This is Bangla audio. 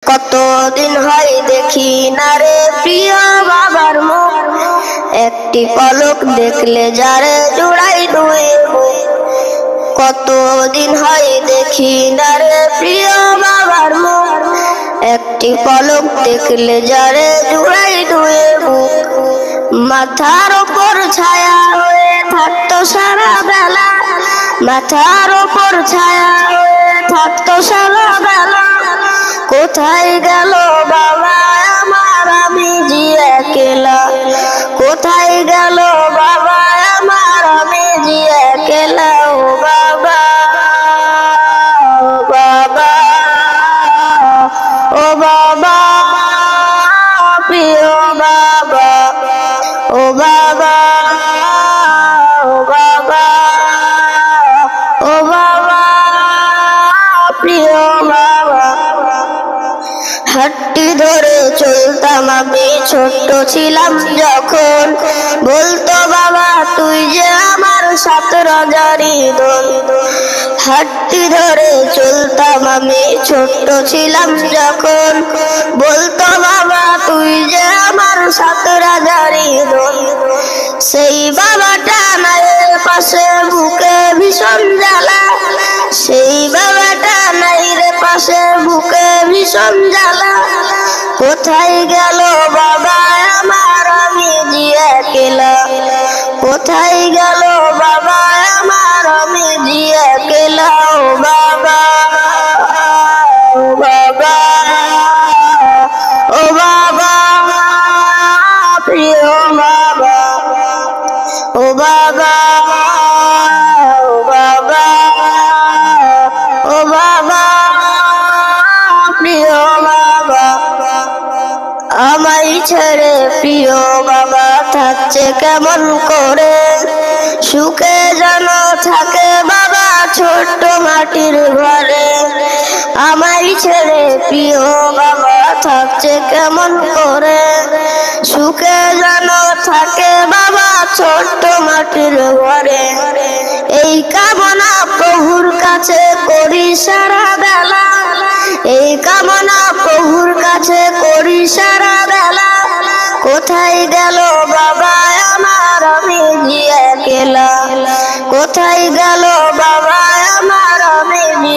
কতদিন হয় দেখি না রে প্রিয় বাবার মুখ, একটি পলক দেখলে যারে জুড়াই দুই বুক। কতদিন হয় দেখি না রে প্রিয় বাবার মুখ, একটি পলক দেখলে যারে জুড়াই দুই বুক। মাথার উপর ছায়া হয়ে থাকতো সারা বেলা, মাথার উপর ছায়া হয়ে থাকতো সারা বেলা। কোথায় গেল বাবা আমার, আমি জি একলা। কোথায় গেল বাবা আমার, আমি জি একলা। ও বাবা, ও বাবা, ও বাবা, প্রিয় বাবা, ও বাবা, ও বাবা, ও বাবা, প্রিয় বাবা। হাতটি ধরে চলতাম আমি ছোট্ট ছিলাম যখন, বলতো বাবা তুই যে আমার 7 রাজারই দোল। হাতটি ধরে চলতাম আমি ছোট্ট ছিলাম যখন, বলতো বাবা তুই যে আমার 7 রাজারই দোল। সেই বাবাটা নাই পাশে বুকে ভীষণ জ্বালা, সেই বাবাটা নাই রে পাশে বুকে ভীষণ জ্বালা। কোথায় গেল বাবা আমার, আমি জি একলা। কোথায় গেল বাবা আমার, আমি জি একলা। ও বাবা, ও বাবা, ও বাবা, প্রিয় বাবা, ও বাবা, ও বাবা, ও বাবা, প্রিয় বাবা। আমায় ছেড়ে প্রিয় বাবা থাকছে কেমন করে, সুখে যেন থাকে বাবা ছোট্ট মাটির ঘরে। আমায় ছেড়ে প্রিয় বাবা থাকছে কেমন করে, সুখে যেন থাকে বাবা ছোট্ট মাটির ঘরে। এই কামনা প্রভুর কাছে করি সারা বেলা, এই কামনা প্রভুর কাছে করি সারা বেলা। কোথায় গেল বাবা আমার, আমি জি একলা। কোথায় গেল বাবা আমার, আমি জি